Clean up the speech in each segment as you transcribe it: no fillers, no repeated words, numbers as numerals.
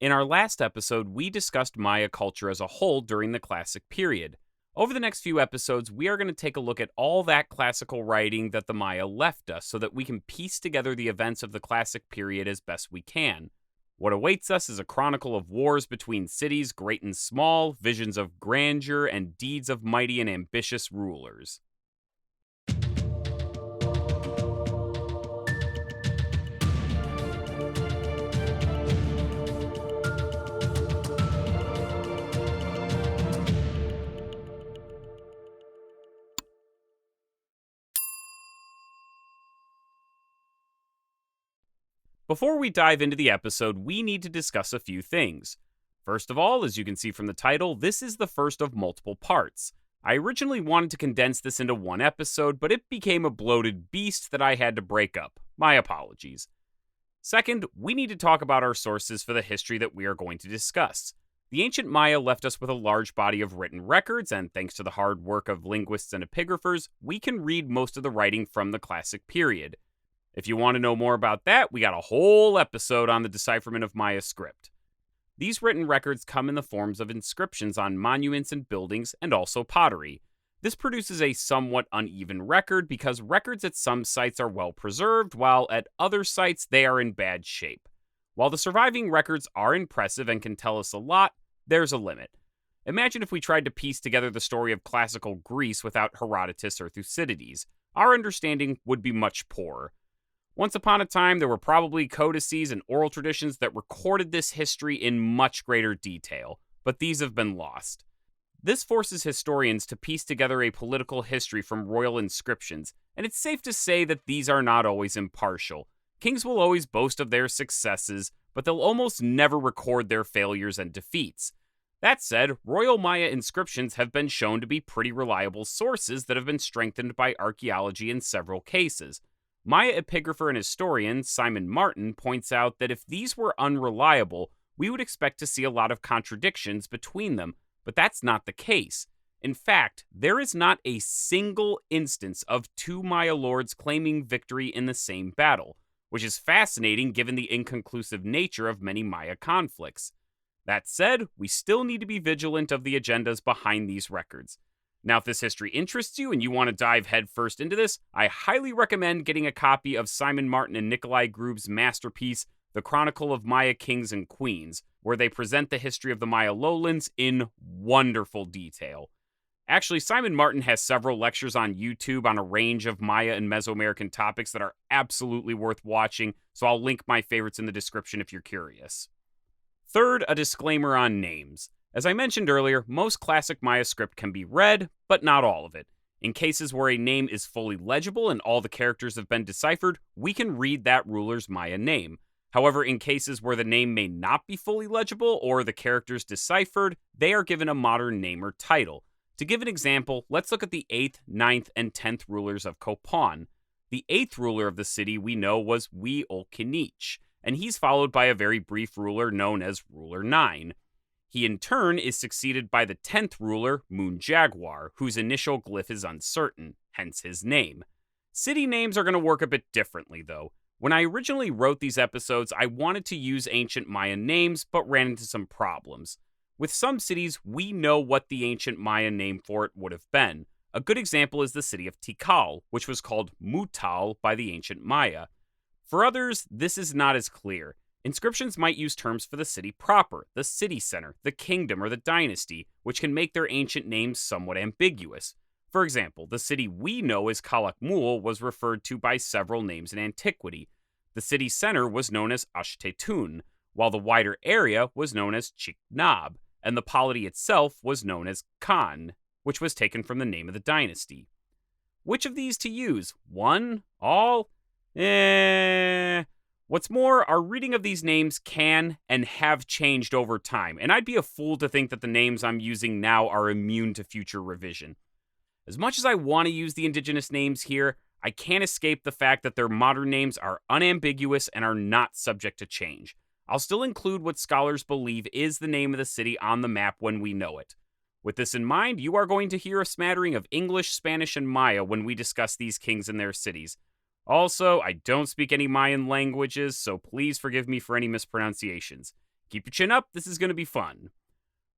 In our last episode, we discussed Maya culture as a whole during the Classic period. Over the next few episodes, we are going to take a look at all that classical writing that the Maya left us so that we can piece together the events of the Classic period as best we can. What awaits us is a chronicle of wars between cities, great and small, visions of grandeur, and deeds of mighty and ambitious rulers. Before we dive into the episode, we need to discuss a few things. First of all, as you can see from the title, this is the first of multiple parts. I originally wanted to condense this into one episode, but it became a bloated beast that I had to break up. My apologies. Second, we need to talk about our sources for the history that we are going to discuss. The ancient Maya left us with a large body of written records, and thanks to the hard work of linguists and epigraphers, we can read most of the writing from the Classic period. If you want to know more about that, we got a whole episode on the decipherment of Maya script. These written records come in the forms of inscriptions on monuments and buildings, and also pottery. This produces a somewhat uneven record because records at some sites are well preserved, while at other sites they are in bad shape. While the surviving records are impressive and can tell us a lot, there's a limit. Imagine if we tried to piece together the story of classical Greece without Herodotus or Thucydides. Our understanding would be much poorer. Once upon a time, there were probably codices and oral traditions that recorded this history in much greater detail, but these have been lost. This forces historians to piece together a political history from royal inscriptions, and it's safe to say that these are not always impartial. Kings will always boast of their successes, but they'll almost never record their failures and defeats. That said, royal Maya inscriptions have been shown to be pretty reliable sources that have been strengthened by archaeology in several cases. Maya epigrapher and historian Simon Martin points out that if these were unreliable, we would expect to see a lot of contradictions between them, but that's not the case. In fact, there is not a single instance of two Maya lords claiming victory in the same battle, which is fascinating given the inconclusive nature of many Maya conflicts. That said, we still need to be vigilant of the agendas behind these records. Now, if this history interests you and you want to dive headfirst into this, I highly recommend getting a copy of Simon Martin and Nikolai Grub's masterpiece, The Chronicle of Maya Kings and Queens, where they present the history of the Maya lowlands in wonderful detail. Actually, Simon Martin has several lectures on YouTube on a range of Maya and Mesoamerican topics that are absolutely worth watching, so I'll link my favorites in the description if you're curious. Third, a disclaimer on names. As I mentioned earlier, most classic Maya script can be read, but not all of it. In cases where a name is fully legible and all the characters have been deciphered, we can read that ruler's Maya name. However, in cases where the name may not be fully legible or the characters deciphered, they are given a modern name or title. To give an example, let's look at the 8th, 9th, and 10th rulers of Copan. The 8th ruler of the city we know was Ulkinich, and he's followed by a very brief ruler known as Ruler 9. He in turn is succeeded by the 10th ruler, Moon Jaguar, whose initial glyph is uncertain, hence his name. City names are going to work a bit differently, though. When I originally wrote these episodes, I wanted to use ancient Maya names, but ran into some problems. With some cities, we know what the ancient Maya name for it would have been. A good example is the city of Tikal, which was called Mutal by the ancient Maya. For others, this is not as clear. Inscriptions might use terms for the city proper, the city center, the kingdom, or the dynasty, which can make their ancient names somewhat ambiguous. For example, the city we know as Calakmul was referred to by several names in antiquity. The city center was known as Ashtetun, while the wider area was known as Chiknab, and the polity itself was known as Khan, which was taken from the name of the dynasty. Which of these to use? One? All? What's more, our reading of these names can and have changed over time, and I'd be a fool to think that the names I'm using now are immune to future revision. As much as I want to use the indigenous names here, I can't escape the fact that their modern names are unambiguous and are not subject to change. I'll still include what scholars believe is the name of the city on the map when we know it. With this in mind, you are going to hear a smattering of English, Spanish, and Maya when we discuss these kings and their cities. Also, I don't speak any Mayan languages, so please forgive me for any mispronunciations. Keep your chin up, this is going to be fun.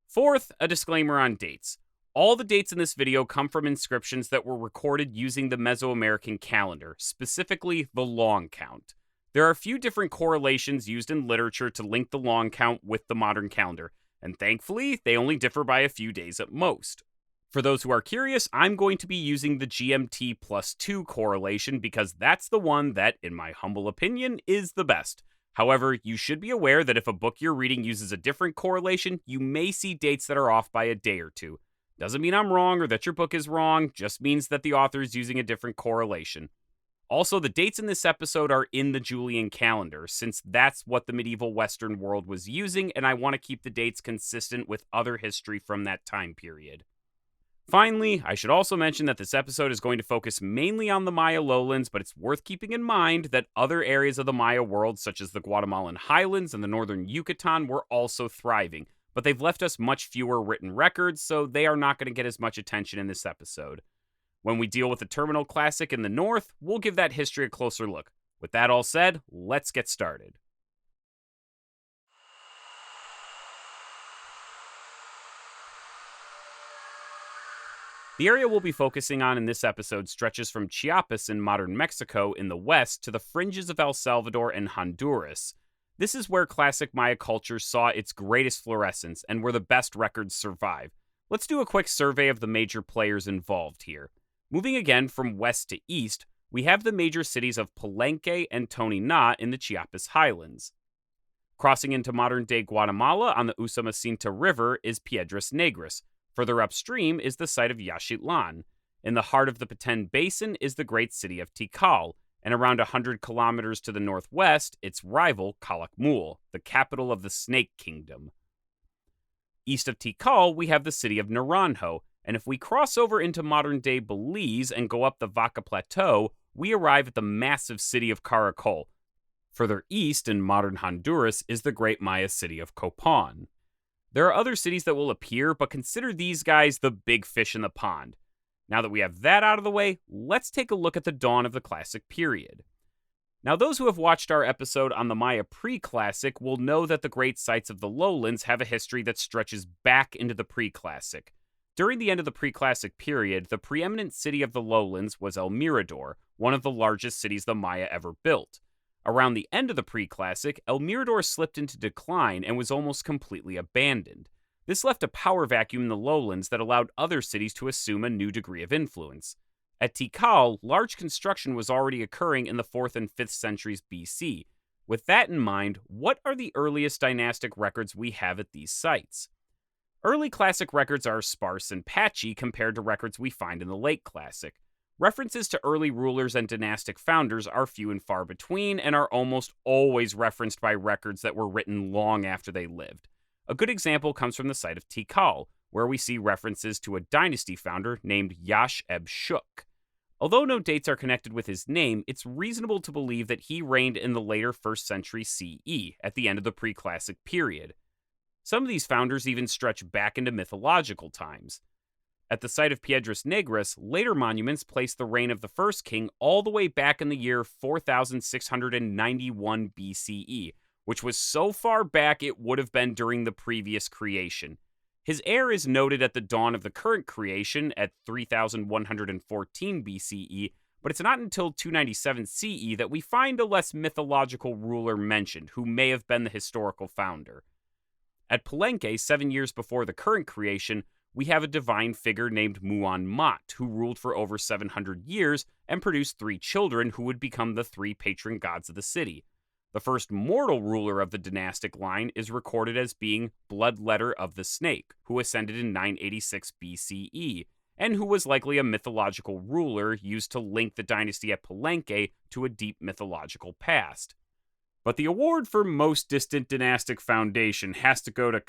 Fourth, a disclaimer on dates. All the dates in this video come from inscriptions that were recorded using the Mesoamerican calendar, specifically the long count. There are a few different correlations used in literature to link the long count with the modern calendar, and thankfully, they only differ by a few days at most. For those who are curious, I'm going to be using the GMT plus 2 correlation because that's the one that, in my humble opinion, is the best. However, you should be aware that if a book you're reading uses a different correlation, you may see dates that are off by a day or two. Doesn't mean I'm wrong or that your book is wrong, just means that the author is using a different correlation. Also, the dates in this episode are in the Julian calendar, since that's what the medieval Western world was using, and I want to keep the dates consistent with other history from that time period. Finally, I should also mention that this episode is going to focus mainly on the Maya lowlands, but it's worth keeping in mind that other areas of the Maya world, such as the Guatemalan highlands and the northern Yucatan, were also thriving, but they've left us much fewer written records, so they are not going to get as much attention in this episode. When we deal with the Terminal Classic in the north, we'll give that history a closer look. With that all said, let's get started. The area we'll be focusing on in this episode stretches from Chiapas in modern Mexico in the west to the fringes of El Salvador and Honduras. This is where classic Maya culture saw its greatest florescence and where the best records survive. Let's do a quick survey of the major players involved here. Moving again from west to east, we have the major cities of Palenque and Toniná in the Chiapas highlands. Crossing into modern-day Guatemala on the Usumacinta River is Piedras Negras. Further upstream is the site of Yaxchitlan. In the heart of the Petén Basin is the great city of Tikal, and around 100 kilometers to the northwest, its rival, Calakmul, the capital of the Snake Kingdom. East of Tikal, we have the city of Naranjo, and if we cross over into modern-day Belize and go up the Vaca Plateau, we arrive at the massive city of Caracol. Further east, in modern Honduras, is the great Maya city of Copan. There are other cities that will appear, but consider these guys the big fish in the pond. Now that we have that out of the way, let's take a look at the dawn of the Classic period. Now, those who have watched our episode on the Maya pre-Classic will know that the great sites of the lowlands have a history that stretches back into the pre-Classic. During the end of the pre-Classic period, the preeminent city of the lowlands was El Mirador, one of the largest cities the Maya ever built. Around the end of the pre-Classic, El Mirador slipped into decline and was almost completely abandoned. This left a power vacuum in the lowlands that allowed other cities to assume a new degree of influence. At Tikal, large construction was already occurring in the 4th and 5th centuries BC. With that in mind, what are the earliest dynastic records we have at these sites? Early Classic records are sparse and patchy compared to records we find in the Late Classic. References to early rulers and dynastic founders are few and far between and are almost always referenced by records that were written long after they lived. A good example comes from the site of Tikal, where we see references to a dynasty founder named Yash-eb-Shuk. Although no dates are connected with his name, it's reasonable to believe that he reigned in the later 1st century CE, at the end of the pre-Classic period. Some of these founders even stretch back into mythological times. At the site of Piedras Negras, later monuments place the reign of the first king all the way back in the year 4691 BCE, which was so far back it would have been during the previous creation. His heir is noted at the dawn of the current creation at 3114 BCE, but it's not until 297 CE that we find a less mythological ruler mentioned, who may have been the historical founder. At Palenque, 7 years before the current creation, we have a divine figure named Muan-Mat, who ruled for over 700 years and produced 3 children who would become the 3 patron gods of the city. The first mortal ruler of the dynastic line is recorded as being Bloodletter of the Snake, who ascended in 986 BCE, and who was likely a mythological ruler used to link the dynasty at Palenque to a deep mythological past. But the award for most distant dynastic foundation has to go to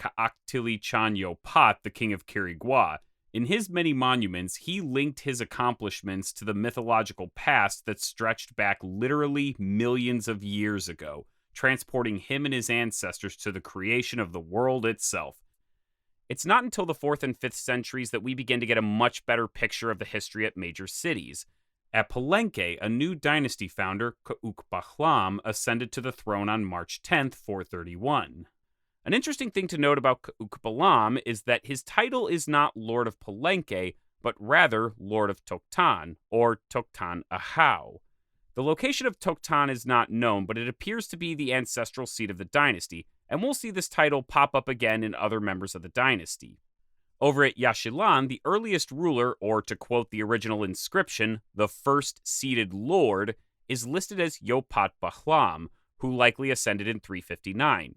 Teotihuacan, the king of Quirigua. In his many monuments, he linked his accomplishments to the mythological past that stretched back literally millions of years ago, transporting him and his ancestors to the creation of the world itself. It's not until the 4th and 5th centuries that we begin to get a much better picture of the history at major cities. At Palenque, a new dynasty founder, Cuauhtémoc ascended to the throne on March 10, 431. An interesting thing to note about Ukpalam is that his title is not Lord of Palenque, but rather Lord of Toctan, or Toctan Ahau. The location of Toctan is not known, but it appears to be the ancestral seat of the dynasty, and we'll see this title pop up again in other members of the dynasty. Over at Yaxchilan, the earliest ruler, or to quote the original inscription, the first seated lord, is listed as Yopat Bahlam, who likely ascended in 359.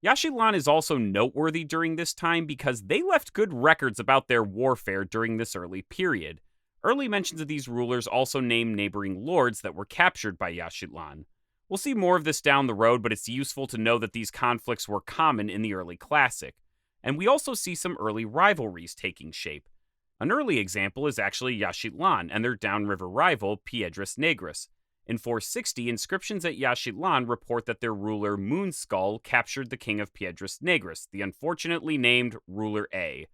Yaxchilan is also noteworthy during this time because they left good records about their warfare during this early period. Early mentions of these rulers also name neighboring lords that were captured by Yaxchilan. We'll see more of this down the road, but it's useful to know that these conflicts were common in the early Classic. And we also see some early rivalries taking shape. An early example is actually Yaxchilan and their downriver rival, Piedras Negras. In 460, inscriptions at Yaxchilan report that their ruler Moonskull captured the king of Piedras Negras, the unfortunately named Ruler A.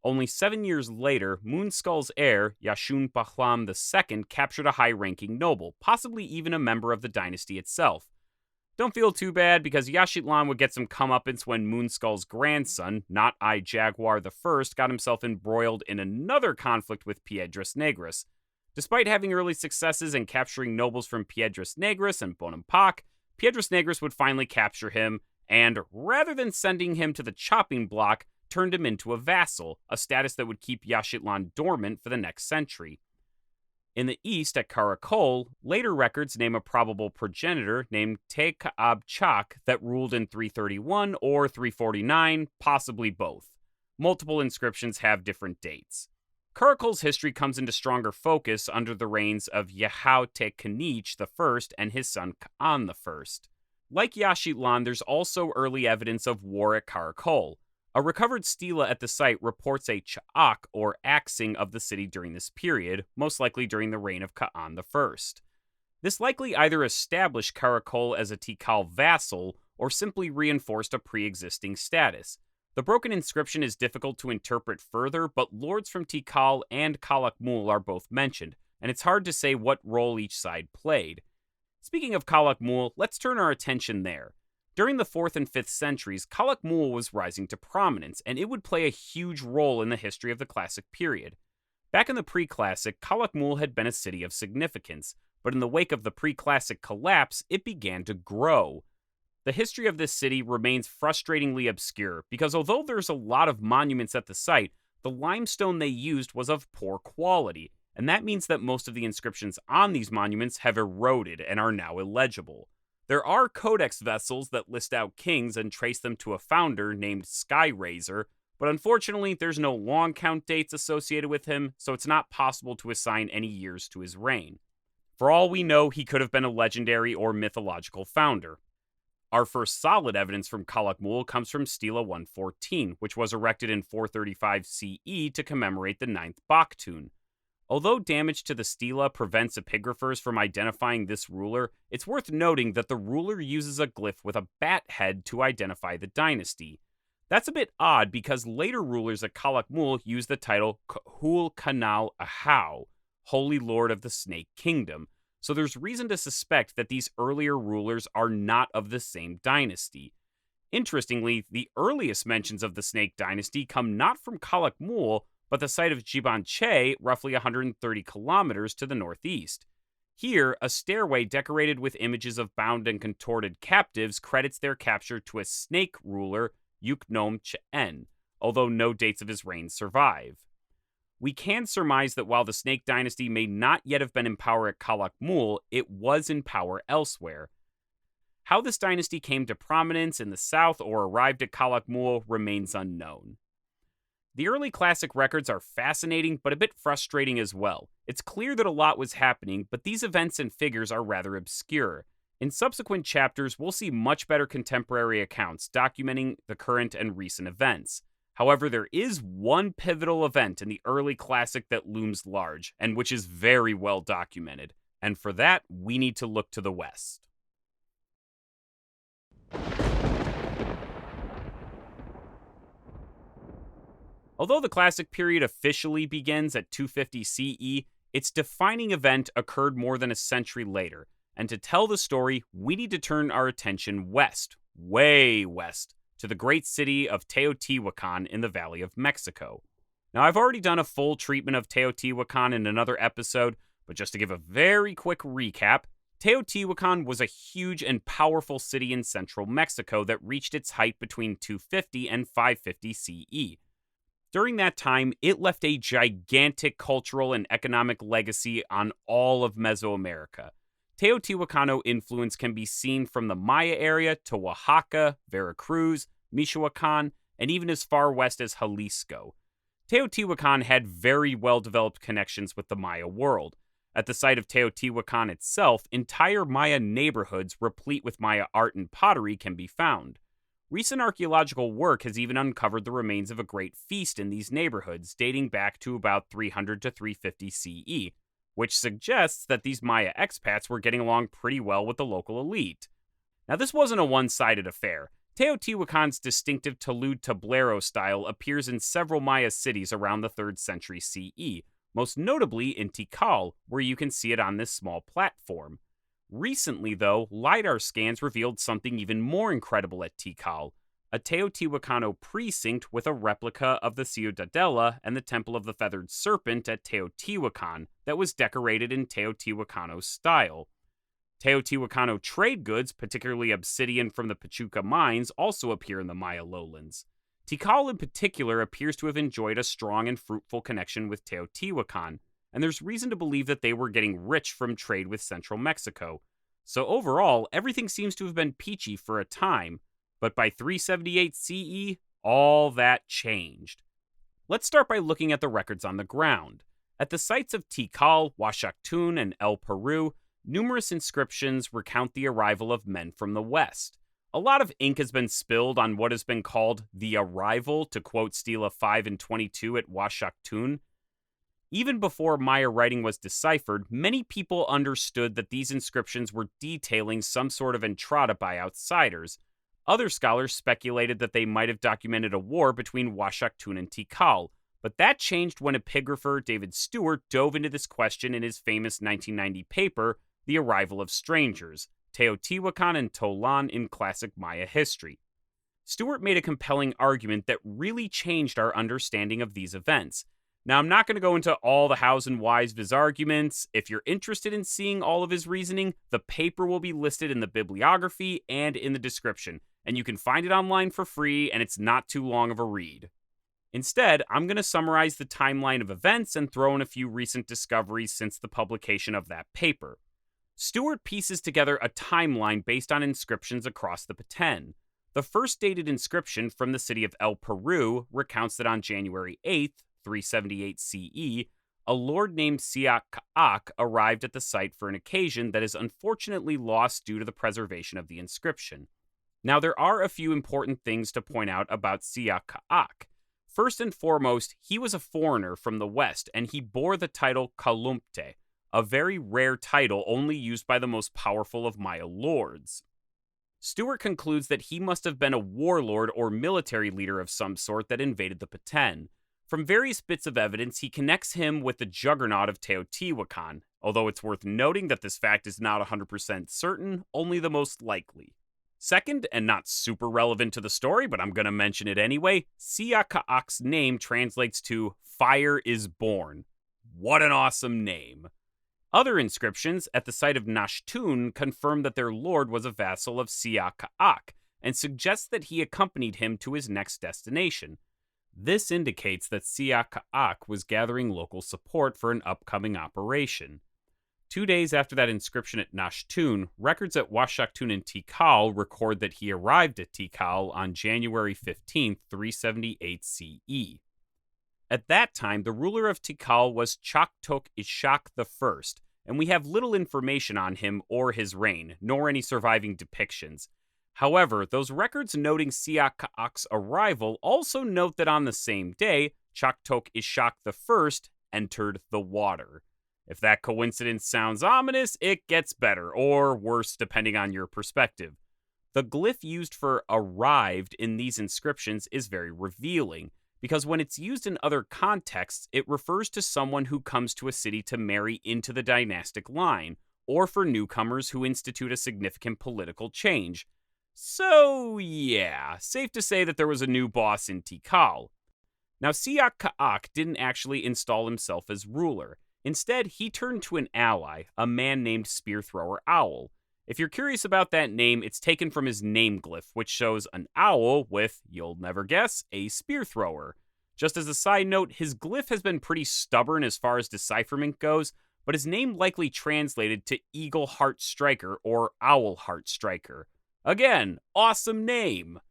Only 7 years later, Moonskull's heir, Yashun Bahlam II, captured a high-ranking noble, possibly even a member of the dynasty itself. Don't feel too bad, because Yaxchilan would get some comeuppance when Moonskull's grandson, not I Jaguar I, got himself embroiled in another conflict with Piedras Negras. Despite having early successes and capturing nobles from Piedras Negras and Bonampak, Piedras Negras would finally capture him, and rather than sending him to the chopping block, turned him into a vassal, a status that would keep Yaxchilan dormant for the next century. In the east, at Karakol, later records name a probable progenitor named Teotihuacan that ruled in 331 or 349, possibly both. Multiple inscriptions have different dates. Karakol's history comes into stronger focus under the reigns of Yahautekanich I and his son Ka'an I. Like Yaxchilan, there's also early evidence of war at Karakol. A recovered stela at the site reports a cha'ak, or axing, of the city during this period, most likely during the reign of Ka'an I. This likely either established Karakol as a Tikal vassal, or simply reinforced a pre-existing status. The broken inscription is difficult to interpret further, but lords from Tikal and Calakmul are both mentioned, and it's hard to say what role each side played. Speaking of Calakmul, let's turn our attention there. During the 4th and 5th centuries, Calakmul was rising to prominence, and it would play a huge role in the history of the Classic period. Back in the pre-Classic, Calakmul had been a city of significance, but in the wake of the pre-Classic collapse, it began to grow. The history of this city remains frustratingly obscure, because although there's a lot of monuments at the site, the limestone they used was of poor quality, and that means that most of the inscriptions on these monuments have eroded and are now illegible. There are codex vessels that list out kings and trace them to a founder named Skyraiser, but unfortunately there's no long count dates associated with him, so it's not possible to assign any years to his reign. For all we know, he could have been a legendary or mythological founder. Our first solid evidence from Calakmul comes from Stela 114, which was erected in 435 CE to commemorate the 9th Baktun. Although damage to the stela prevents epigraphers from identifying this ruler, it's worth noting that the ruler uses a glyph with a bat head to identify the dynasty. That's a bit odd because later rulers at Calakmul use the title Khul Kanal Ahau, Holy Lord of the Snake Kingdom, so there's reason to suspect that these earlier rulers are not of the same dynasty. Interestingly, the earliest mentions of the Snake Dynasty come not from Calakmul, but the site of Jibanche, roughly 130 kilometers to the northeast. Here, a stairway decorated with images of bound and contorted captives credits their capture to a snake ruler, Yuknom Ch'en, although no dates of his reign survive. We can surmise that while the Snake Dynasty may not yet have been in power at Calakmul, it was in power elsewhere. How this dynasty came to prominence in the south or arrived at Calakmul remains unknown. The early classic records are fascinating, but a bit frustrating as well. It's clear that a lot was happening, but these events and figures are rather obscure. In subsequent chapters, we'll see much better contemporary accounts documenting the current and recent events. However, there is one pivotal event in the early classic that looms large, and which is very well documented. And for that, we need to look to the west. Although the Classic period officially begins at 250 CE, its defining event occurred more than a century later, and to tell the story, we need to turn our attention west, way west, to the great city of Teotihuacan in the Valley of Mexico. Now, I've already done a full treatment of Teotihuacan in another episode, but just to give a very quick recap, Teotihuacan was a huge and powerful city in central Mexico that reached its height between 250 and 550 CE. During that time, it left a gigantic cultural and economic legacy on all of Mesoamerica. Teotihuacano influence can be seen from the Maya area to Oaxaca, Veracruz, Michoacan, and even as far west as Jalisco. Teotihuacan had very well-developed connections with the Maya world. At the site of Teotihuacan itself, entire Maya neighborhoods replete with Maya art and pottery can be found. Recent archaeological work has even uncovered the remains of a great feast in these neighborhoods, dating back to about 300 to 350 CE, which suggests that these Maya expats were getting along pretty well with the local elite. Now, this wasn't a one-sided affair. Teotihuacan's distinctive Talud Tablero style appears in several Maya cities around the 3rd century CE, most notably in Tikal, where you can see it on this small platform. Recently, though, LiDAR scans revealed something even more incredible at Tikal, a Teotihuacano precinct with a replica of the Ciudadela and the Temple of the Feathered Serpent at Teotihuacan that was decorated in Teotihuacano style. Teotihuacano trade goods, particularly obsidian from the Pachuca mines, also appear in the Maya lowlands. Tikal in particular appears to have enjoyed a strong and fruitful connection with Teotihuacan, and there's reason to believe that they were getting rich from trade with central Mexico. So overall, everything seems to have been peachy for a time, but by 378 CE, all that changed. Let's start by looking at the records on the ground. At the sites of Tikal, Huashactun, and El Peru, numerous inscriptions recount the arrival of men from the west. A lot of ink has been spilled on what has been called the arrival, to quote Stela 5 and 22 at Huashactun. Even before Maya writing was deciphered, many people understood that these inscriptions were detailing some sort of entrada by outsiders. Other scholars speculated that they might have documented a war between Huashactun and Tikal, but that changed when epigrapher David Stewart dove into this question in his famous 1990 paper, The Arrival of Strangers, Teotihuacan and Tolan in Classic Maya History. Stewart made a compelling argument that really changed our understanding of these events. Now, I'm not going to go into all the hows and whys of his arguments. If you're interested in seeing all of his reasoning, the paper will be listed in the bibliography and in the description, and you can find it online for free, and it's not too long of a read. Instead, I'm going to summarize the timeline of events and throw in a few recent discoveries since the publication of that paper. Stewart pieces together a timeline based on inscriptions across the Petén. The first dated inscription from the city of El Peru recounts that on January 8th, 378 CE, a lord named Siak arrived at the site for an occasion that is unfortunately lost due to the preservation of the inscription. Now, there are a few important things to point out about Siak. First and foremost, he was a foreigner from the west, and he bore the title Calumte, a very rare title only used by the most powerful of Maya lords. Stewart concludes that he must have been a warlord or military leader of some sort that invaded the Petén. From various bits of evidence, he connects him with the juggernaut of Teotihuacan, although it's worth noting that this fact is not 100% certain, only the most likely. Second, and not super relevant to the story, but I'm going to mention it anyway, Siaka'ak's name translates to Fire is Born. What an awesome name! Other inscriptions at the site of Nashtun confirm that their lord was a vassal of Siaka'ak and suggest that he accompanied him to his next destination. This indicates that Siaka'ak was gathering local support for an upcoming operation. 2 days after that inscription at Nashtun, records at Huashactun and Tikal record that he arrived at Tikal on January 15, 378 CE. At that time, the ruler of Tikal was Chaktok Ishak I, and we have little information on him or his reign, nor any surviving depictions. However, those records noting Siaka'ak's arrival also note that on the same day, Chaktok Ishak I entered the water. If that coincidence sounds ominous, it gets better, or worse depending on your perspective. The glyph used for arrived in these inscriptions is very revealing, because when it's used in other contexts, it refers to someone who comes to a city to marry into the dynastic line, or for newcomers who institute a significant political change. So, yeah, safe to say that there was a new boss in Tikal. Now, Siak Ka'ak didn't actually install himself as ruler. Instead, he turned to an ally, a man named Spearthrower Owl. If you're curious about that name, it's taken from his name glyph, which shows an owl with, you'll never guess, a spear thrower. Just as a side note, his glyph has been pretty stubborn as far as decipherment goes, but his name likely translated to Eagle Heart Striker or Owl Heart Striker. Again, awesome name!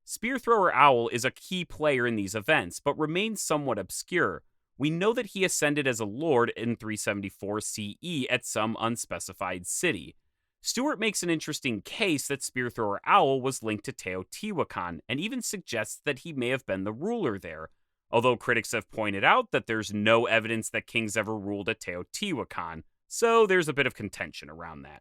Spearthrower Owl is a key player in these events, but remains somewhat obscure. We know that he ascended as a lord in 374 CE at some unspecified city. Stewart makes an interesting case that Spearthrower Owl was linked to Teotihuacan, and even suggests that he may have been the ruler there, although critics have pointed out that there's no evidence that kings ever ruled at Teotihuacan, so there's a bit of contention around that.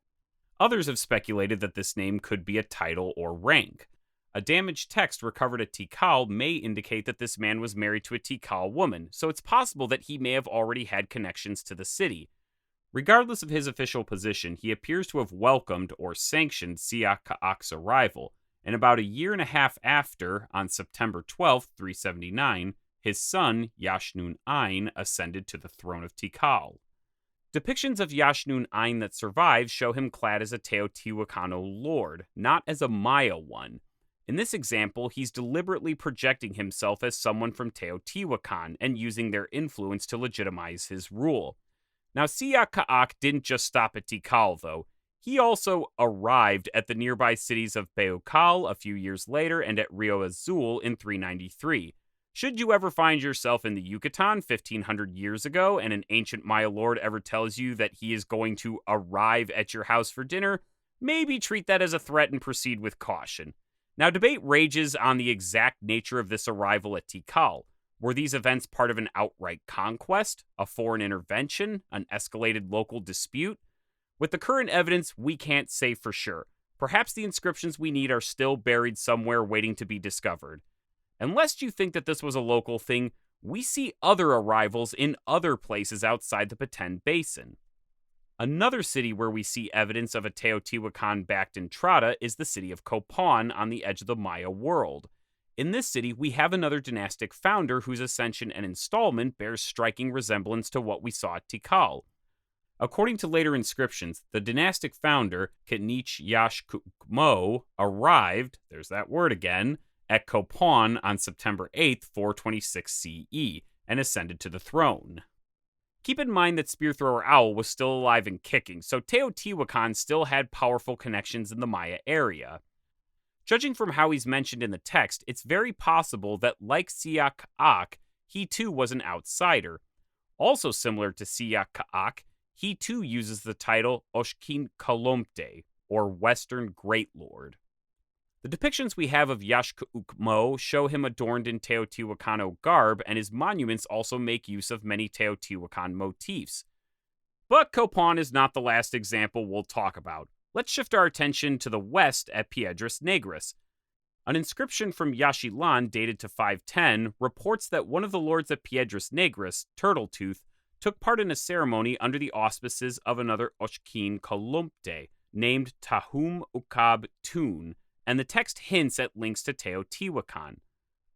Others have speculated that this name could be a title or rank. A damaged text recovered at Tikal may indicate that this man was married to a Tikal woman, so it's possible that he may have already had connections to the city. Regardless of his official position, he appears to have welcomed or sanctioned Siak Ka'ak's arrival, and about a year and a half after, on September 12, 379, his son, Yashnun Ain, ascended to the throne of Tikal. Depictions of Yashnun Ain that survive show him clad as a Teotihuacano lord, not as a Maya one. In this example, he's deliberately projecting himself as someone from Teotihuacan and using their influence to legitimize his rule. Now, Siak Ka'ak didn't just stop at Tikal, though. He also arrived at the nearby cities of Beukal a few years later and at Rio Azul in 393. Should you ever find yourself in the Yucatan 1500 years ago and an ancient Maya lord ever tells you that he is going to arrive at your house for dinner, maybe treat that as a threat and proceed with caution. Now, debate rages on the exact nature of this arrival at Tikal. Were these events part of an outright conquest, a foreign intervention, an escalated local dispute? With the current evidence, we can't say for sure. Perhaps the inscriptions we need are still buried somewhere waiting to be discovered. Unless you think that this was a local thing, we see other arrivals in other places outside the Petén Basin. Another city where we see evidence of a Teotihuacan-backed entrada is the city of Copan on the edge of the Maya world. In this city, we have another dynastic founder whose ascension and installment bears striking resemblance to what we saw at Tikal. According to later inscriptions, the dynastic founder, Kenich Yashkukmo, arrived, there's that word again, at Copan on September 8, 426 CE, and ascended to the throne. Keep in mind that Spearthrower Owl was still alive and kicking, so Teotihuacan still had powerful connections in the Maya area. Judging from how he's mentioned in the text, it's very possible that, like Siak Ka'ak, he too was an outsider. Also similar to Siak Ka'ak, he too uses the title Oshkin Kalomte, or Western Great Lord. The depictions we have of Yashkukmo show him adorned in Teotihuacano garb, and his monuments also make use of many Teotihuacan motifs. But Copan is not the last example we'll talk about. Let's shift our attention to the west at Piedras Negras. An inscription from Yaxchilan dated to 510 reports that one of the lords of Piedras Negras, Turtletooth, took part in a ceremony under the auspices of another Oshkin Kalomte, named Tahum Ukab Tun, and the text hints at links to Teotihuacan.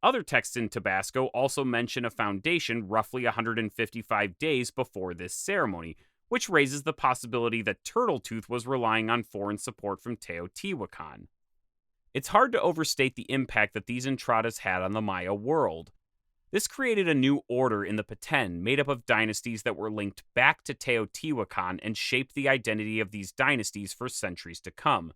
Other texts in Tabasco also mention a foundation roughly 155 days before this ceremony, which raises the possibility that Turtletooth was relying on foreign support from Teotihuacan. It's hard to overstate the impact that these entradas had on the Maya world. This created a new order in the Petén made up of dynasties that were linked back to Teotihuacan and shaped the identity of these dynasties for centuries to come.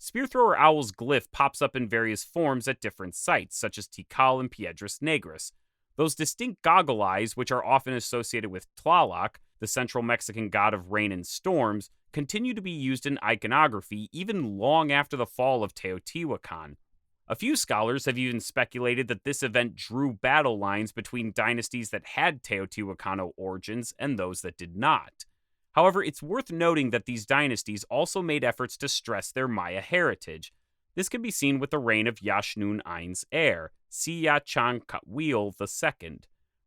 Spearthrower Owl's glyph pops up in various forms at different sites, such as Tikal and Piedras Negras. Those distinct goggle eyes, which are often associated with Tlaloc, the central Mexican god of rain and storms, continue to be used in iconography even long after the fall of Teotihuacan. A few scholars have even speculated that this event drew battle lines between dynasties that had Teotihuacano origins and those that did not. However, it's worth noting that these dynasties also made efforts to stress their Maya heritage. This can be seen with the reign of Yashnun Ain's heir, Siyachan Katwil II.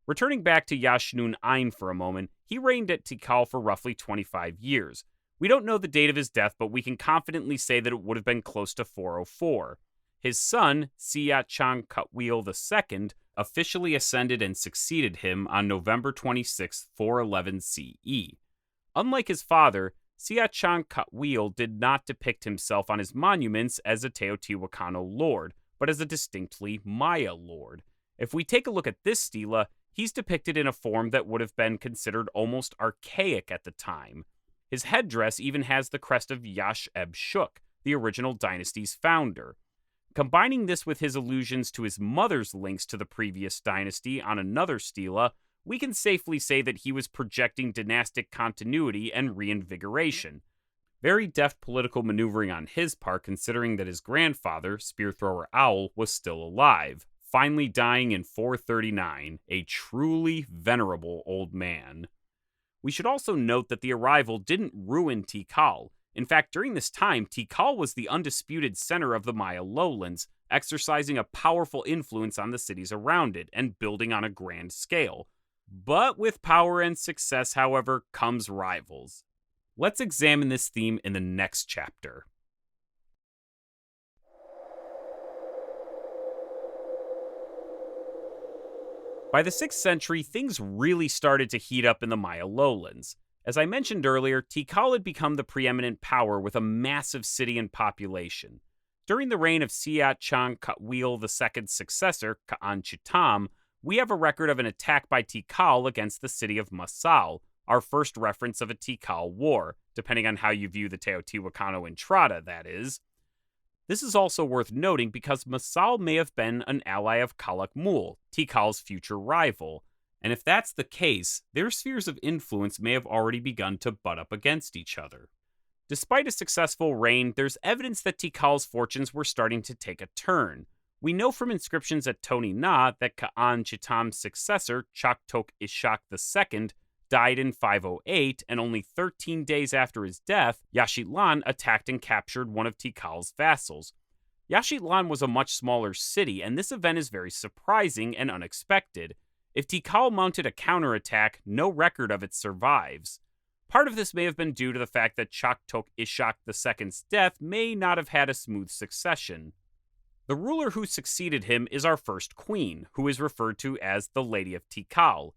Returning back to Yashnun Ain for a moment, he reigned at Tikal for roughly 25 years. We don't know the date of his death, but we can confidently say that it would have been close to 404. His son, Teotihuacan II, officially ascended and succeeded him on November 26, 411 CE. Unlike his father, Teotihuacan did not depict himself on his monuments as a Teotihuacano lord, but as a distinctly Maya lord. If we take a look at this stela, he's depicted in a form that would have been considered almost archaic at the time. His headdress even has the crest of Yash-eb-Shuk, the original dynasty's founder. Combining this with his allusions to his mother's links to the previous dynasty on another stela, we can safely say that he was projecting dynastic continuity and reinvigoration. Very deft political maneuvering on his part, considering that his grandfather, Spear-thrower Owl, was still alive, finally dying in 439, a truly venerable old man. We should also note that the arrival didn't ruin Tikal. In fact, during this time, Tikal was the undisputed center of the Maya lowlands, exercising a powerful influence on the cities around it and building on a grand scale. But with power and success, however, comes rivals. Let's examine this theme in the next chapter. By the 6th century, things really started to heat up in the Maya lowlands. As I mentioned earlier, Tikal had become the preeminent power with a massive city and population. During the reign of Teotihuacan II's successor, Ka'an-Chitam, we have a record of an attack by Tikal against the city of Masal, our first reference of a Tikal war, depending on how you view the Teotihuacano Entrada, that is. This is also worth noting because Masal may have been an ally of Calakmul, Tikal's future rival, and if that's the case, their spheres of influence may have already begun to butt up against each other. Despite a successful reign, there's evidence that Tikal's fortunes were starting to take a turn. We know from inscriptions at Toni Na that Ka'an-Chitam's successor, Chaktok Ishak II, died in 508, and only 13 days after his death, Yaxchitlan attacked and captured one of Tikal's vassals. Yaxchitlan was a much smaller city, and this event is very surprising and unexpected. If Tikal mounted a counterattack, no record of it survives. Part of this may have been due to the fact that Chaktok Ishak II's death may not have had a smooth succession. The ruler who succeeded him is our first queen, who is referred to as the Lady of Tikal.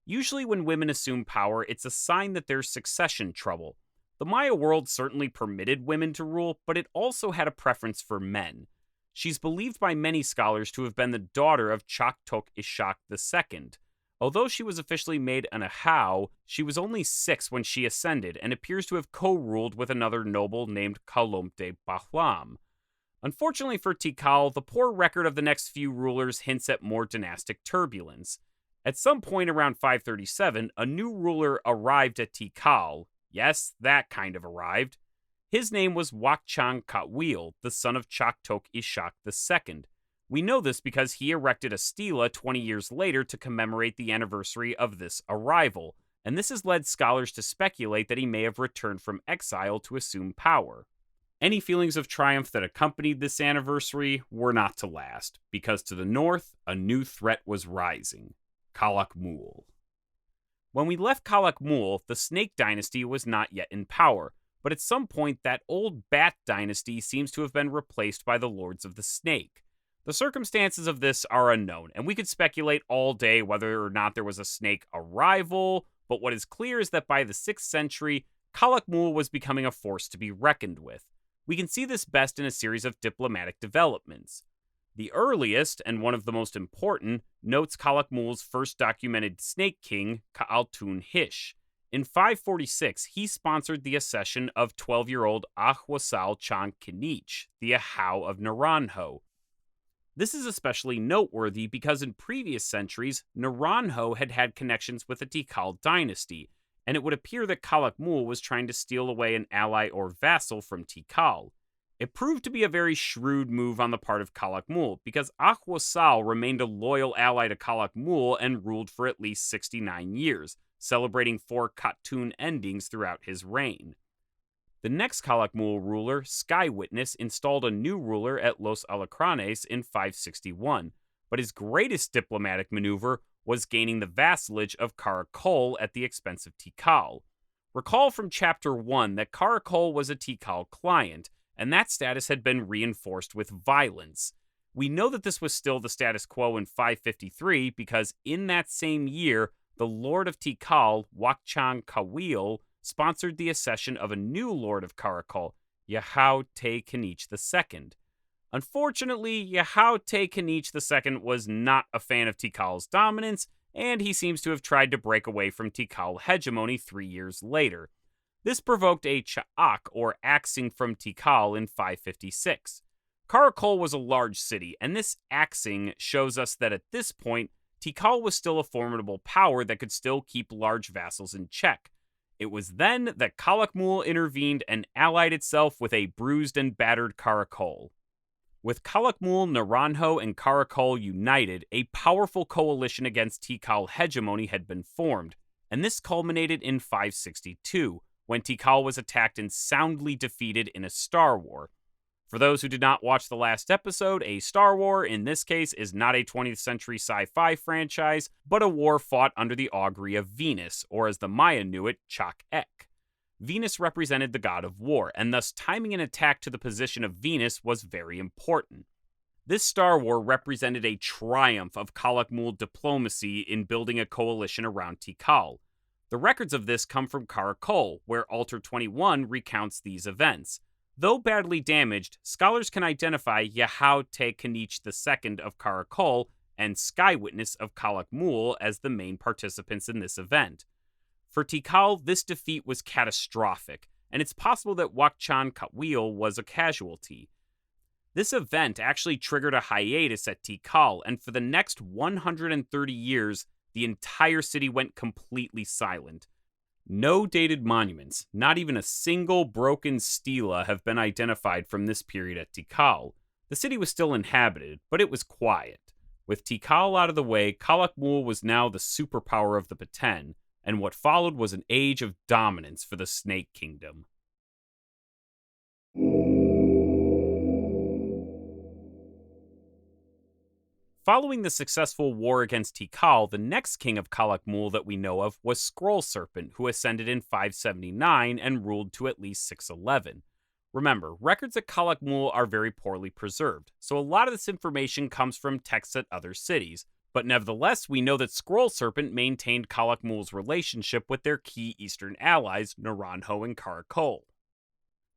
Usually when women assume power, it's a sign that there's succession trouble. The Maya world certainly permitted women to rule, but it also had a preference for men. She's believed by many scholars to have been the daughter of Chaktok Ishak II. Although she was officially made an ahau, she was only 6 when she ascended and appears to have co-ruled with another noble named Kalomte Bahlam. Unfortunately for Tikal, the poor record of the next few rulers hints at more dynastic turbulence. At some point around 537, a new ruler arrived at Tikal. Yes, that kind of arrived. His name was Wakchan Katwil, the son of Chaktok Ishak II. We know this because he erected a stela 20 years later to commemorate the anniversary of this arrival, and this has led scholars to speculate that he may have returned from exile to assume power. Any feelings of triumph that accompanied this anniversary were not to last, because to the north, a new threat was rising: Calakmul. When we left Calakmul, the Snake Dynasty was not yet in power, but at some point that old Bat Dynasty seems to have been replaced by the Lords of the Snake. The circumstances of this are unknown, and we could speculate all day whether or not there was a snake arrival, but what is clear is that by the 6th century, Calakmul was becoming a force to be reckoned with. We can see this best in a series of diplomatic developments. The earliest, and one of the most important, notes Calakmul's first documented snake king, Ka'altun Hish. In 546, he sponsored the accession of 12-year-old Ahwasal Chan Kinich, the Ahau of Naranjo. This is especially noteworthy because in previous centuries, Naranjo had had connections with the Tikal dynasty, and it would appear that Calakmul was trying to steal away an ally or vassal from Tikal. It proved to be a very shrewd move on the part of Calakmul, because Ahwasal remained a loyal ally to Calakmul and ruled for at least 69 years, celebrating 4 Katun endings throughout his reign. The next Calakmul ruler, Sky Witness, installed a new ruler at Los Alacranes in 561, but his greatest diplomatic maneuver was gaining the vassalage of Karakol at the expense of Tikal. Recall from Chapter 1 that Calakmul was a Tikal client, and that status had been reinforced with violence. We know that this was still the status quo in 553 because in that same year, the Lord of Tikal, Wakchan Kawil, sponsored the accession of a new Lord of Calakmul, Yahau Te Kanich II. Unfortunately, Yahau Te Kanich II was not a fan of Tikal's dominance, and he seems to have tried to break away from Tikal hegemony 3 years later. This provoked a Cha'ak, or axing from Tikal, in 556. Calakmul was a large city, and this axing shows us that at this point, Tikal was still a formidable power that could still keep large vassals in check. It was then that Calakmul intervened and allied itself with a bruised and battered Calakmul. With Calakmul, Naranjo, and Calakmul united, a powerful coalition against Tikal hegemony had been formed, and this culminated in 562, when Tikal was attacked and soundly defeated in a star war. For those who did not watch the last episode, a star war, in this case, is not a 20th century sci-fi franchise, but a war fought under the augury of Venus, or as the Maya knew it, Chak-Ek. Venus represented the god of war, and thus timing an attack to the position of Venus was very important. This star war represented a triumph of Calakmul diplomacy in building a coalition around Tikal. The records of this come from Calakmul, where Altar 21 recounts these events. Though badly damaged, scholars can identify Yahau Te Kanich II of Calakmul and Sky Witness of Calakmul as the main participants in this event. For Tikal, this defeat was catastrophic, and it's possible that Wakchan Kawil was a casualty. This event actually triggered a hiatus at Tikal, and for the next 130 years, the entire city went completely silent. No dated monuments, not even a single broken stela, have been identified from this period at Tikal. The city was still inhabited, but it was quiet. With Tikal out of the way, Calakmul was now the superpower of the Peten, and what followed was an age of dominance for the Snake Kingdom. Following the successful war against Tikal, the next king of Calakmul that we know of was Scroll Serpent, who ascended in 579 and ruled to at least 611. Remember, records at Calakmul are very poorly preserved, so a lot of this information comes from texts at other cities, but nevertheless, we know that Scroll Serpent maintained Calakmul's relationship with their key eastern allies, Naranjo and Calakmul.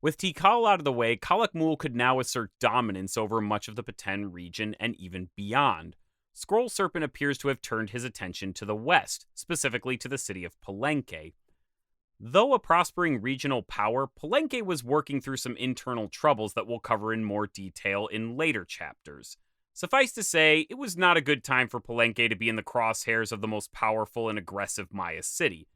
With Tikal out of the way, Calakmul could now assert dominance over much of the Peten region and even beyond. Scroll Serpent appears to have turned his attention to the west, specifically to the city of Palenque. Though a prospering regional power, Palenque was working through some internal troubles that we'll cover in more detail in later chapters. Suffice to say, it was not a good time for Palenque to be in the crosshairs of the most powerful and aggressive Maya city.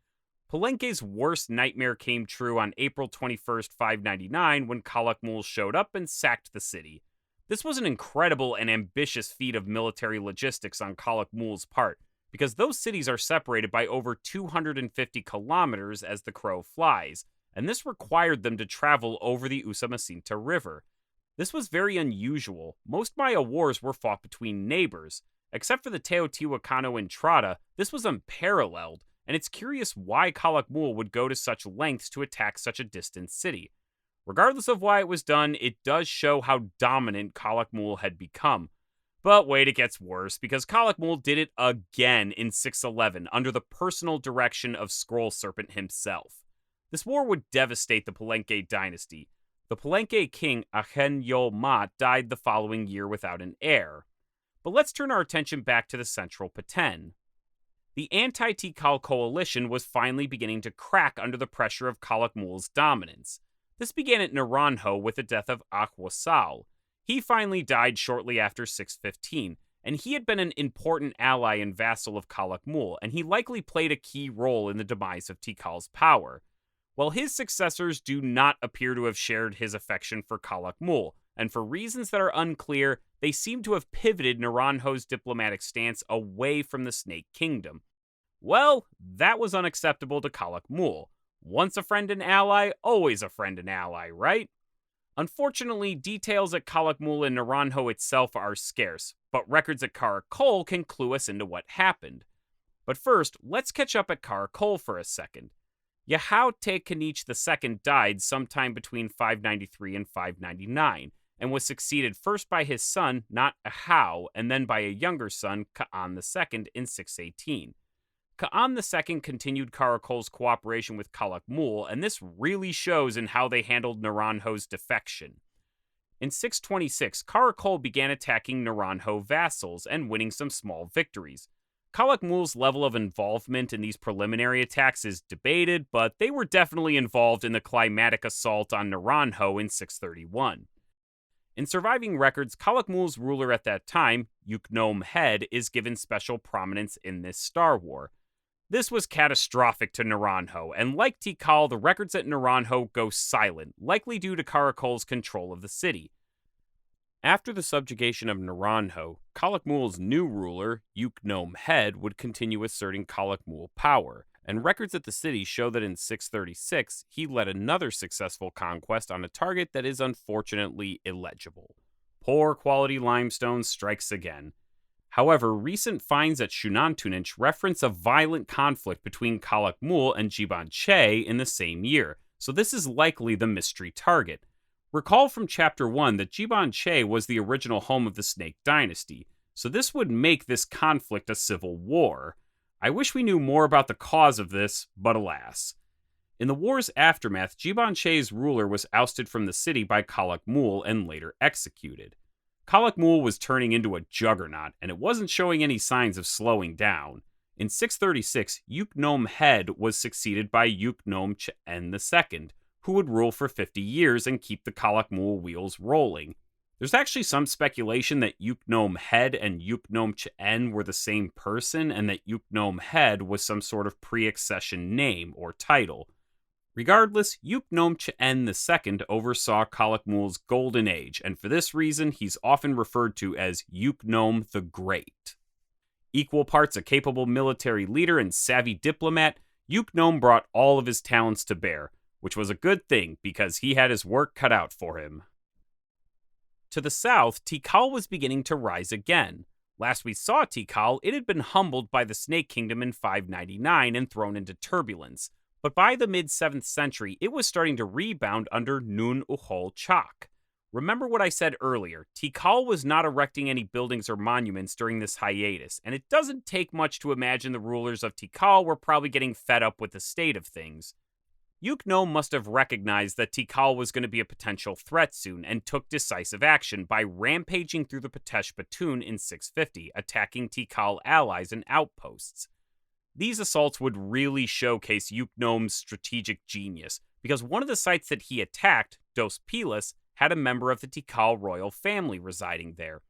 Palenque's worst nightmare came true on April 21st, 599, when Calakmul showed up and sacked the city. This was an incredible and ambitious feat of military logistics on Calakmul's part, because those cities are separated by over 250 kilometers as the crow flies, and this required them to travel over the Usumacinta River. This was very unusual. Most Maya wars were fought between neighbors. Except for the Teotihuacan Entrada, this was unparalleled, and it's curious why Calakmul would go to such lengths to attack such a distant city. Regardless of why it was done, it does show how dominant Calakmul had become. But wait, it gets worse, because Calakmul did it again in 611 under the personal direction of Scroll Serpent himself. This war would devastate the Palenque dynasty. The Palenque king Ahenyo-Ma died the following year without an heir. But let's turn our attention back to the central Peten. The anti-Tikal coalition was finally beginning to crack under the pressure of Calakmul's dominance. This began at Naranjo with the death of Akwasal. He finally died shortly after 615, and he had been an important ally and vassal of Calakmul, and he likely played a key role in the demise of Tikal's power. While his successors do not appear to have shared his affection for Calakmul, and for reasons that are unclear, they seem to have pivoted Naranjo's diplomatic stance away from the Snake Kingdom. Well, that was unacceptable to Calakmul. Once a friend and ally, always a friend and ally, right? Unfortunately, details at Calakmul and Naranjo itself are scarce, but records at Calakmul can clue us into what happened. But first, let's catch up at Calakmul for a second. Teotihuacan II died sometime between 593 and 599, and was succeeded first by his son, not Ahau, and then by a younger son, Kaan II, in 618. Kaan II continued Caracol's cooperation with Calakmul, and this really shows in how they handled Naranjo's defection. In 626, Caracol began attacking Naranjo vassals and winning some small victories. Calakmul's level of involvement in these preliminary attacks is debated, but they were definitely involved in the climatic assault on Naranjo in 631. In surviving records, Calakmul's ruler at that time, Uknom Head, is given special prominence in this Star War. This was catastrophic to Naranjo, and like Tikal, the records at Naranjo go silent, likely due to Caracol's control of the city. After the subjugation of Naranjo, Calakmul's new ruler, Uknom Head, would continue asserting Calakmul power, and records at the city show that in 636, he led another successful conquest on a target that is unfortunately illegible. Poor quality limestone strikes again. However, recent finds at Xunantunich reference a violent conflict between Calakmul and Gibanche in the same year, so this is likely the mystery target. Recall from Chapter 1 that Gibanche was the original home of the Snake Dynasty, so this would make this conflict a civil war. I wish we knew more about the cause of this, but alas. In the war's aftermath, Gibanche's ruler was ousted from the city by Calakmul and later executed. Calakmul was turning into a juggernaut, and it wasn't showing any signs of slowing down. In 636, Uknom Head was succeeded by Uknom Ch'en II, who would rule for 50 years and keep the Calakmul wheels rolling. There's actually some speculation that Uknom Head and Uknom Ch'en were the same person, and that Uknom Head was some sort of pre-accession name or title. Regardless, Uknom Ch'en II oversaw Calakmul's golden age, and for this reason, he's often referred to as Uknom the Great. Equal parts a capable military leader and savvy diplomat, Uknom brought all of his talents to bear, which was a good thing because he had his work cut out for him. To the south, Tikal was beginning to rise again. Last we saw Tikal, it had been humbled by the Snake Kingdom in 599 and thrown into turbulence. But by the mid-7th century, it was starting to rebound under Nun Uhol Chak. Remember what I said earlier, Tikal was not erecting any buildings or monuments during this hiatus, and it doesn't take much to imagine the rulers of Tikal were probably getting fed up with the state of things. Uknom must have recognized that Tikal was going to be a potential threat soon, and took decisive action by rampaging through the Patesh Batun in 650, attacking Tikal allies and outposts. These assaults would really showcase Uknom's strategic genius, because one of the sites that he attacked, Dos Pilas, had a member of the Tikal royal family residing there.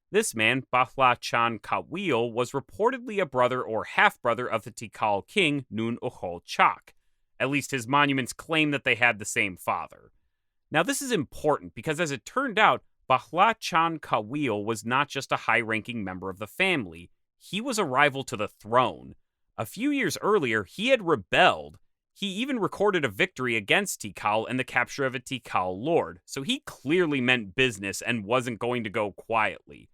This man, Bahla Chan Kawil, was reportedly a brother or half-brother of the Tikal king, Nun Uhol Chak. At least his monuments claim that they had the same father. Now this is important because as it turned out, Bahla Chan Kawil was not just a high-ranking member of the family, he was a rival to the throne. A few years earlier, he had rebelled. He even recorded a victory against Tikal and the capture of a Tikal lord, so he clearly meant business and wasn't going to go quietly.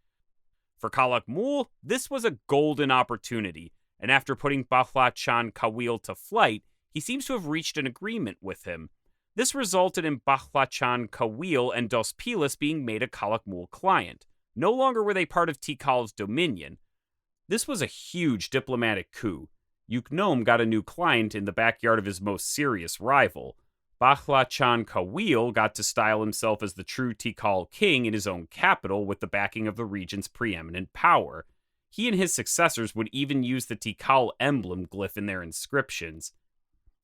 For Calakmul, this was a golden opportunity, and after putting Bahla Chan Kawil to flight, he seems to have reached an agreement with him. This resulted in Bahla Chan Kawil and Dos Pilas being made a Calakmul client. No longer were they part of Tikal's dominion. This was a huge diplomatic coup. Uknom got a new client in the backyard of his most serious rival. Bahla Chan Kawil got to style himself as the true Tikal king in his own capital with the backing of the region's preeminent power. He and his successors would even use the Tikal emblem glyph in their inscriptions.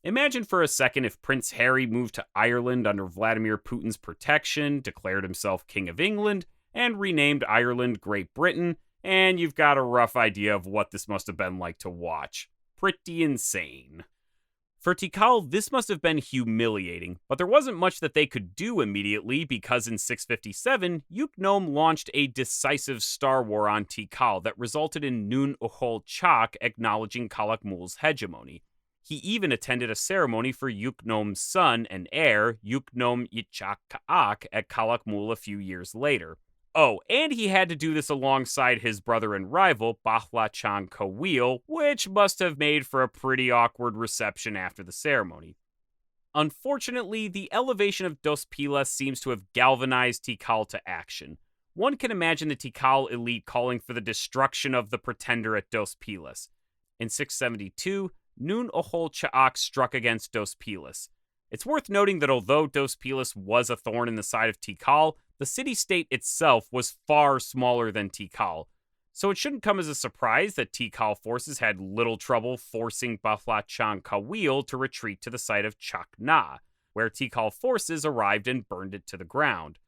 Imagine for a second if Prince Harry moved to Ireland under Vladimir Putin's protection, declared himself King of England, and renamed Ireland Great Britain, and you've got a rough idea of what this must have been like to watch. Pretty insane. For Tikal, this must have been humiliating, but there wasn't much that they could do immediately because in 657, Uknom launched a decisive star war on Tikal that resulted in Nun Uhol Chak acknowledging Calakmul's hegemony. He even attended a ceremony for Uknom's son and heir, Uknom Yichak Ka'ak, at Calakmul a few years later. Oh, and he had to do this alongside his brother and rival, Bahlachan Kawil, which must have made for a pretty awkward reception after the ceremony. Unfortunately, the elevation of Dos Pilas seems to have galvanized Tikal to action. One can imagine the Tikal elite calling for the destruction of the pretender at Dos Pilas. In 672, Nun Ohol Cha'ak struck against Dos Pilas. It's worth noting that although Dos Pilas was a thorn in the side of Tikal, the city-state itself was far smaller than Tikal, so it shouldn't come as a surprise that Tikal forces had little trouble forcing Bahlachan Kawil to retreat to the site of Chakna, where Tikal forces arrived and burned it to the ground.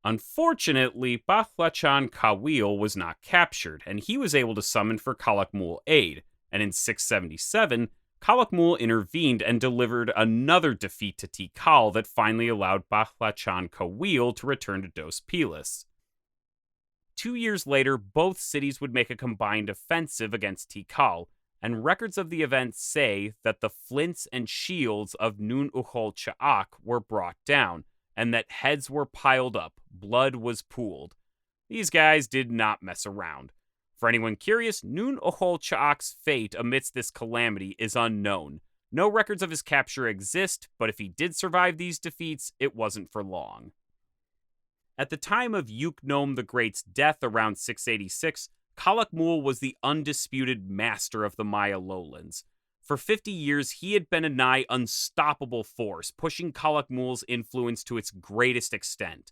Unfortunately, Bahlachan Kawil was not captured, and he was able to summon for Calakmul aid, and in 677, Calakmul intervened and delivered another defeat to Tikal that finally allowed Bahlachan Kawil to return to Dos Pilas. 2 years later, both cities would make a combined offensive against Tikal, and records of the event say that the flints and shields of Nun Uhol Cha'ak were brought down, and that heads were piled up, blood was pooled. These guys did not mess around. For anyone curious, Nun Ohol Cha'ak's fate amidst this calamity is unknown. No records of his capture exist, but if he did survive these defeats, it wasn't for long. At the time of Uknom the Great's death around 686, Calakmul was the undisputed master of the Maya lowlands. For 50 years, he had been a nigh unstoppable force, pushing Calakmul's influence to its greatest extent.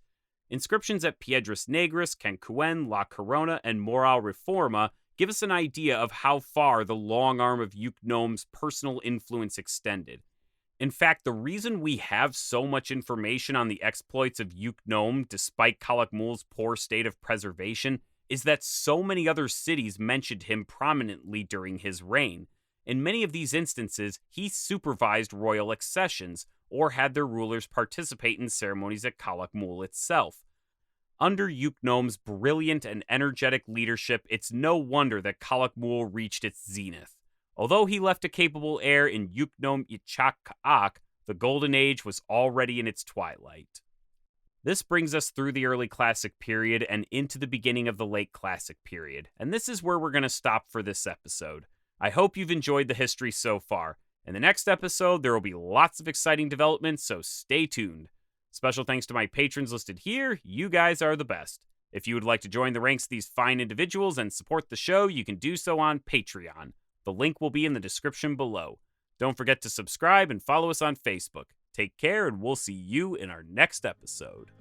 Inscriptions at Piedras Negras, Cancuen, La Corona, and Moral Reforma give us an idea of how far the long arm of Uknom's personal influence extended. In fact, the reason we have so much information on the exploits of Uknom, despite Calakmul's poor state of preservation, is that so many other cities mentioned him prominently during his reign. In many of these instances, he supervised royal accessions, or had their rulers participate in ceremonies at Calakmul itself. Under Uknom's brilliant and energetic leadership, it's no wonder that Calakmul reached its zenith. Although he left a capable heir in Uknom Ichak Ka'ak, the Golden Age was already in its twilight. This brings us through the early Classic period and into the beginning of the late Classic period, and this is where we're going to stop for this episode. I hope you've enjoyed the history so far. In the next episode, there will be lots of exciting developments, so stay tuned. Special thanks to my patrons listed here. You guys are the best. If you would like to join the ranks of these fine individuals and support the show, you can do so on Patreon. The link will be in the description below. Don't forget to subscribe and follow us on Facebook. Take care, and we'll see you in our next episode.